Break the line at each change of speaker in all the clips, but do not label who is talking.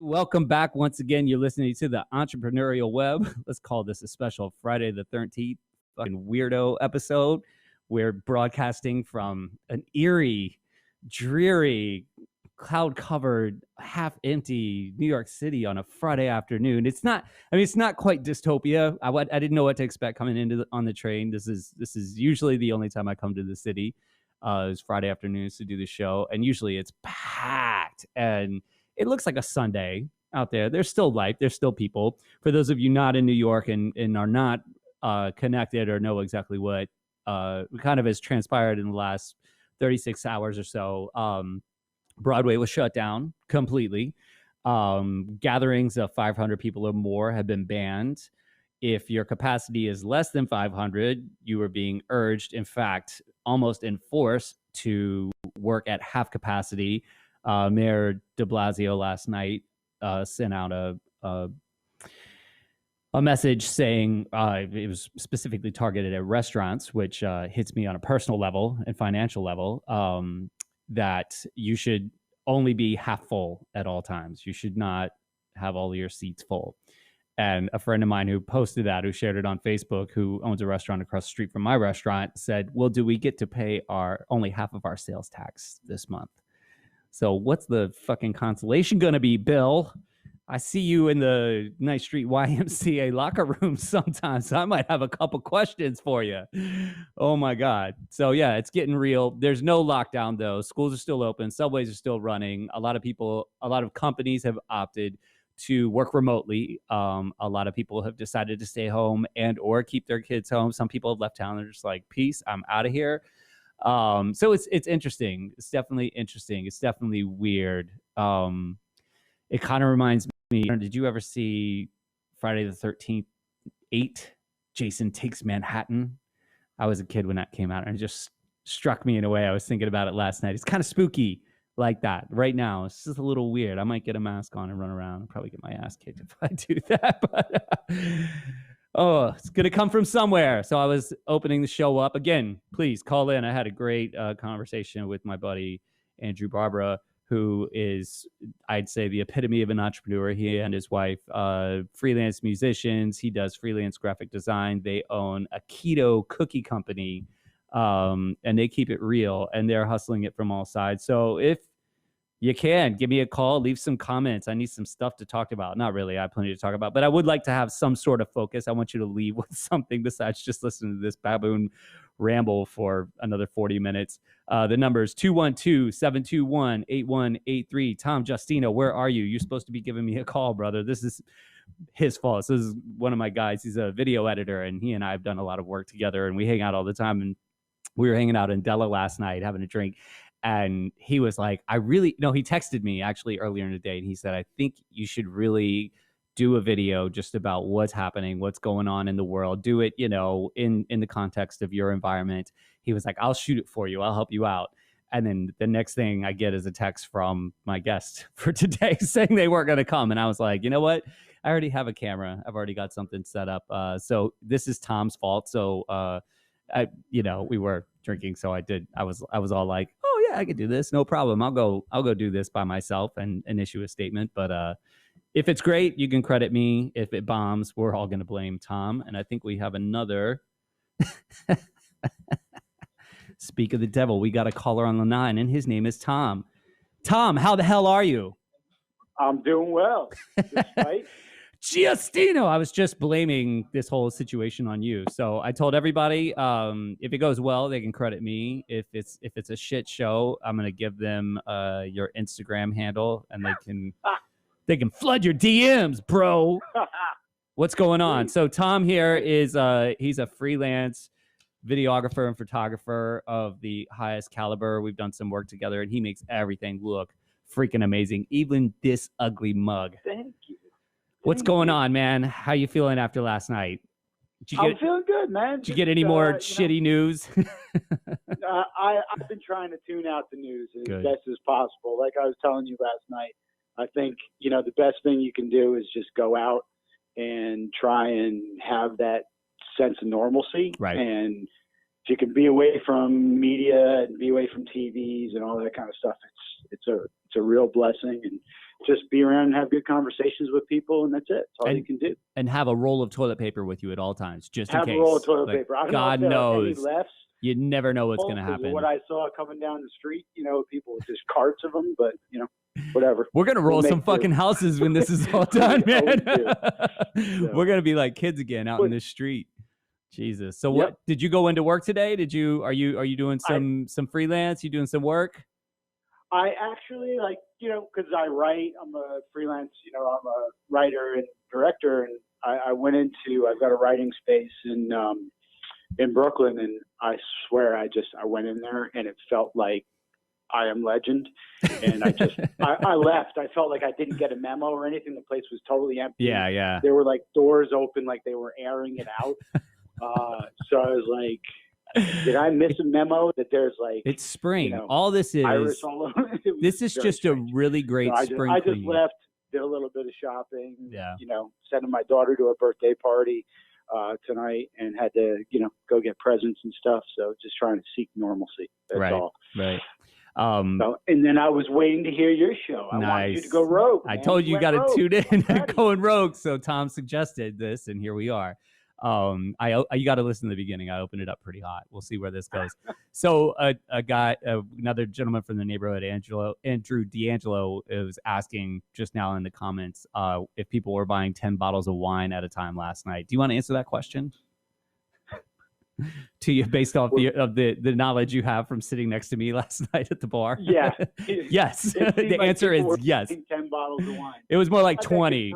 Welcome back once again. You're listening to the Entrepreneurial Web. Let's call this a special Friday the 13th fucking weirdo episode. We're broadcasting from an eerie, dreary, cloud-covered, half-empty New York City on a Friday afternoon. It's not quite dystopia. I didn't know what to expect coming into on the train. This is usually the only time I come to the city. Is Friday afternoons to do the show, and usually it's packed and it looks like a Sunday out there. There's still life. There's still people. For those of you not in New York and are not connected or know exactly what kind of has transpired in the last 36 hours or so, Broadway was shut down completely. Gatherings of 500 people or more have been banned. If your capacity is less than 500, you are being urged, in fact, almost enforced to work at half capacity. Mayor de Blasio last night sent out a message saying it was specifically targeted at restaurants, which hits me on a personal level and financial level, that you should only be half full at all times. You should not have all your seats full. And a friend of mine who posted that, who shared it on Facebook, who owns a restaurant across the street from my restaurant, said, well, do we get to pay only half of our sales tax this month? So what's the fucking consolation going to be, Bill? I see you in the Ninth Street YMCA locker room sometimes. I might have a couple questions for you. Oh, my God. So, yeah, it's getting real. There's no lockdown, though. Schools are still open. Subways are still running. A lot of companies have opted to work remotely. A lot of people have decided to stay home and or keep their kids home. Some people have left town. They're just like, peace, I'm out of here. So it's interesting. It's definitely interesting. It's definitely weird. It kind of reminds me, did you ever see Friday the 13th 8, Jason Takes Manhattan? I was a kid when that came out, and it just struck me in a way. I was thinking about it last night. It's kind of spooky like that right now. It's just a little weird. I might get a mask on and run around and probably get my ass kicked if I do that. But oh, it's going to come from somewhere. So I was opening the show up. Again, please call in. I had a great conversation with my buddy, Andrew Barbara, who is, I'd say, the epitome of an entrepreneur. He and his wife, freelance musicians. He does freelance graphic design. They own a keto cookie company, and they keep it real, and they're hustling it from all sides. So if you can give me a call, leave some comments. I need some stuff to talk about. Not really, I have plenty to talk about, but I would like to have some sort of focus. I want you to leave with something besides just listening to this baboon ramble for another 40 minutes. The number is 212-721-8183. Tom Justino, where are you? You're supposed to be giving me a call, brother. This is his fault. This is one of my guys. He's a video editor, and he and I have done a lot of work together, and we hang out all the time. And we were hanging out in Della last night having a drink. And he was like, he texted me actually earlier in the day, and he said, I think you should really do a video just about what's happening, what's going on in the world. Do it, in the context of your environment. He was like, I'll shoot it for you. I'll help you out. And then the next thing I get is a text from my guest for today saying they weren't going to come. And I was like, you know what? I already have a camera. I've already got something set up. So this is Tom's fault. So, we were drinking. So I was all like, oh yeah, I could do this. No problem. I'll go do this by myself and issue a statement. But, if it's great, you can credit me. If it bombs, we're all going to blame Tom. And I think we have another. Speak of the devil. We got a caller on the line, and his name is Tom. Tom, how the hell are you?
I'm doing well. Despite
Justino, I was just blaming this whole situation on you. So I told everybody, if it goes well, they can credit me. If it's a shit show, I'm gonna give them your Instagram handle, and they can flood your DMs, bro. What's going on? So Tom here is he's a freelance videographer and photographer of the highest caliber. We've done some work together, and he makes everything look freaking amazing, even this ugly mug.
Thank you.
What's going on, man? How you feeling after last night?
I'm feeling good, man.
Did you get any more shitty news?
I've been trying to tune out the news as best as possible. Like I was telling you last night, I think, the best thing you can do is just go out and try and have that sense of normalcy.
Right.
And if you can be away from media and be away from TVs and all that kind of stuff, it's a real blessing. And just be around and have good conversations with people, and that's it. That's all you can do.
And have a roll of toilet paper with you at all times, just in case.
Have a roll of toilet paper. I don't
God
know if
knows.
any left.
You never know what's going to happen.
What I saw coming down the street, people with just carts of them, but whatever.
We're going to roll some fucking houses when this is all done, man.
So.
We're going to be like kids again out in the street. Jesus. So what did you go into work today? Are you doing some freelance? You doing some work?
I actually because I write, I'm a freelance, I'm a writer and director, and I've got a writing space in Brooklyn, and I swear I went in there and it felt like I Am Legend, and I left. I felt like I didn't get a memo or anything. The place was totally empty.
Yeah.
There were like doors open, like they were airing it out. So I was like, did I miss a memo that there's like,
it's spring. All this is
iris all over.
This is just strange. A really great spring.
I just left, did a little bit of shopping. Sending my daughter to a birthday party tonight, and had to go get presents and stuff. So just trying to seek normalcy. That's all.
Right.
And then I was waiting to hear your show. I wanted you to go rogue.
Man. I told you got to tune in going rogue. So Tom suggested this, and here we are. You got to listen to the beginning. I opened it up pretty hot. We'll see where this goes. So another gentleman from the neighborhood, Andrew D'Angelo, was asking just now in the comments if people were buying 10 bottles of wine at a time last night. Do you want to answer that question? To you, based off the knowledge you have from sitting next to me last night at the bar?
Yeah.
Yes. The answer is yes.
10 bottles of wine.
It was more like 20.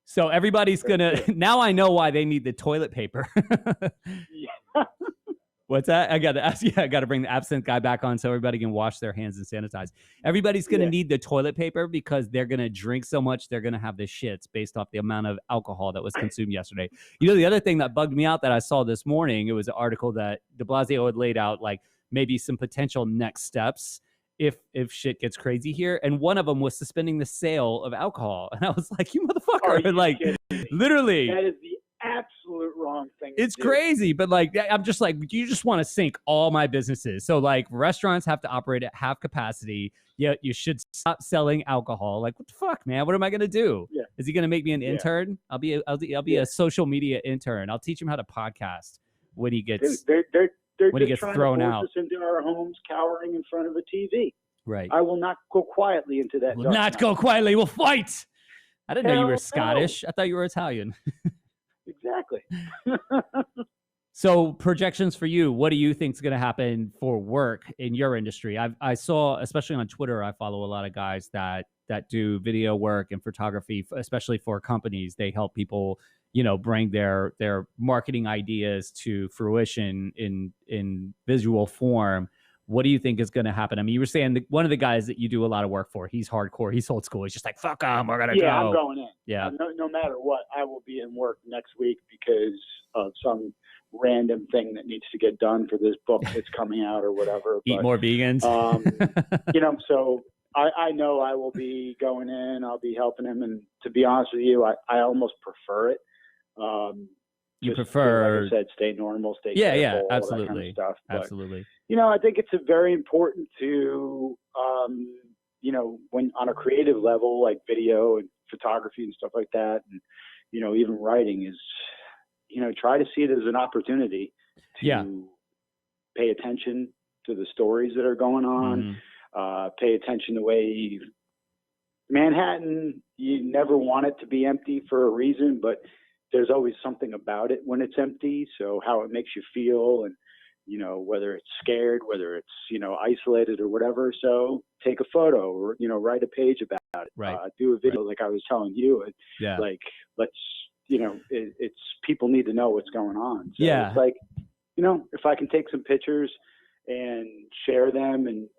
So everybody's now I know why they need the toilet paper.
Yeah.
What's that? I got to ask you. I got to bring the absinthe guy back on so everybody can wash their hands and sanitize. Everybody's going to need the toilet paper because they're going to drink so much. They're going to have the shits based off the amount of alcohol that was consumed yesterday. The other thing that bugged me out that I saw this morning, it was an article that de Blasio had laid out, like maybe some potential next steps if shit gets crazy here. And one of them was suspending the sale of alcohol. And I was like, you motherfucker. Like, literally.
That is the absolute wrong thing.
It's crazy. But like, I'm just like, you just want to sink all my businesses. So like restaurants have to operate at half capacity. Yeah, you should stop selling alcohol. Like, what the fuck, man? What am I going to do?
Yeah.
Is he going to make me an intern? I'll be a social media intern. I'll teach him how to podcast when he gets...
They're
when he gets thrown out.
Us into our homes, cowering in front of a TV.
Right.
I will not go quietly into that.
We'll not go quietly. We'll fight. I didn't know you were Scottish. I thought you were Italian.
Exactly.
So projections for you. What do you think is going to happen for work in your industry? I saw, especially on Twitter, I follow a lot of guys that do video work and photography, especially for companies. They help people bring their marketing ideas to fruition in visual form. What do you think is going to happen? I mean, you were saying one of the guys that you do a lot of work for, he's hardcore, he's old school. He's just like, fuck them, we're going to go.
Yeah, I'm going in.
Yeah.
No matter what, I will be in work next week because of some random thing that needs to get done for this book that's coming out or whatever.
Eat more vegans.
So I know I will be going in, I'll be helping him. And to be honest with you, I almost prefer it.
You prefer,
like I said, stay normal, stay
careful,
yeah,
absolutely,
all that kind of stuff. But,
absolutely.
I think it's very important to, when on a creative level, like video and photography and stuff like that, and even writing is, try to see it as an opportunity to pay attention to the stories that are going on. Pay attention the way Manhattan, you never want it to be empty for a reason, but there's always something about it when it's empty. So how it makes you feel, and whether it's scared, whether it's isolated or whatever. So take a photo or write a page about it.
Right.
Do a video like I was telling you. Like let's it's people need to know what's going on. So it's like if I can take some pictures and share them, and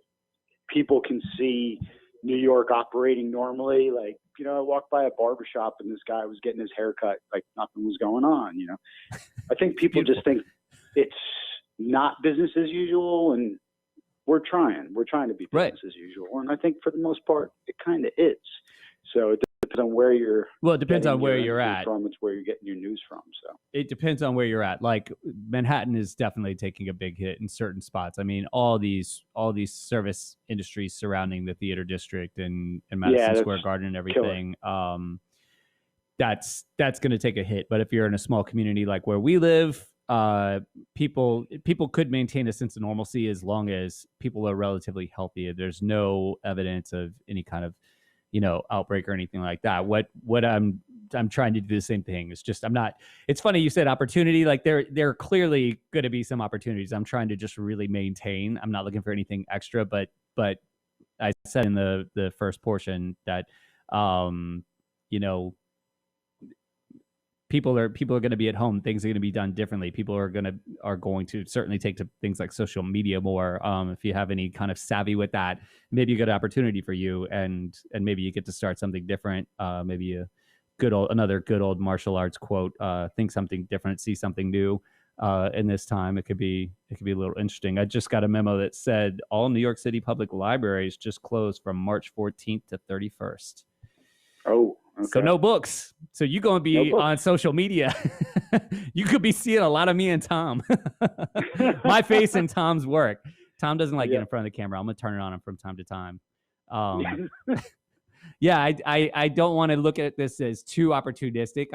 people can see New York operating normally, like, I walked by a barbershop and this guy was getting his hair cut like nothing was going on, I think people just think it's not business as usual, and we're trying to be business as usual. And I think for the most part, it kind of is. So it depends on where you're.
Well, it depends on where you're at.
From it's where you're getting your news from. So
it depends on where you're at. Like Manhattan is definitely taking a big hit in certain spots. I mean, all these service industries surrounding the theater district and Madison Square Garden and everything. That's going to take a hit. But if you're in a small community like where we live, people could maintain a sense of normalcy as long as people are relatively healthy. There's no evidence of any kind of, outbreak or anything like that. What I'm trying to do the same thing. It's just, it's funny you said opportunity. Like there are clearly going to be some opportunities. I'm trying to just really maintain. I'm not looking for anything extra, but I said in the first portion that, people are going to be at home. Things are going to be done differently. People are going to certainly take to things like social media more. If you have any kind of savvy with that, maybe a good opportunity for you, and maybe you get to start something different. Maybe another good old martial arts quote: "Think something different, see something new." In this time, it could be a little interesting. I just got a memo that said all New York City public libraries just closed from March 14th to 31st.
Oh. Okay.
So no books. So you're going to be on social media. You could be seeing a lot of me and Tom. My face and Tom's work. Tom doesn't like getting in front of the camera. I'm going to turn it on him from time to time. I don't want to look at this as too opportunistic.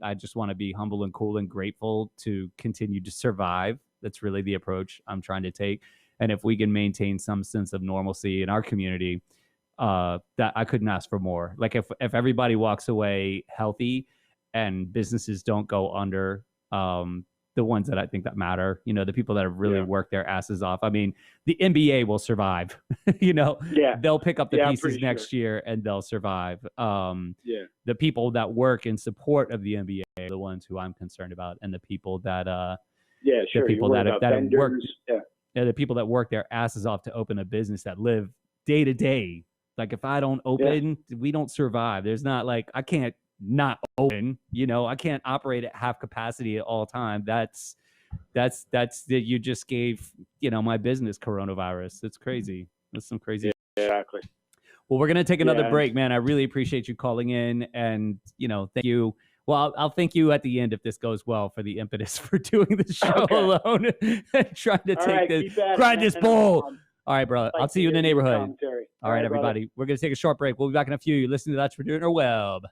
I just want to be humble and cool and grateful to continue to survive. That's really the approach I'm trying to take. And if we can maintain some sense of normalcy in our community, that I couldn't ask for more. Like if everybody walks away healthy and businesses don't go under, the ones that I think that matter, the people that have really worked their asses off. I mean, the NBA will survive, they'll pick up the pieces next year and they'll survive. The people that work in support of the NBA are the ones who I'm concerned about. And the people that, the people that have worked, the people that work their asses off to open a business that live day to day. Like if I don't open, we don't survive. There's not like, I can't not open, I can't operate at half capacity at all time. That's that you just gave, my business coronavirus. It's crazy. That's some crazy.
Exactly.
Well, we're going to take another break, man. I really appreciate you calling in and, thank you. Well, I'll thank you at the end if this goes well for the impetus for doing the show alone and trying to grind this bull. All right, bro. I'll see you in the neighborhood. All right, everybody. We're going to take a short break. We'll be back in a few. You listen to Entrepreneurial Web.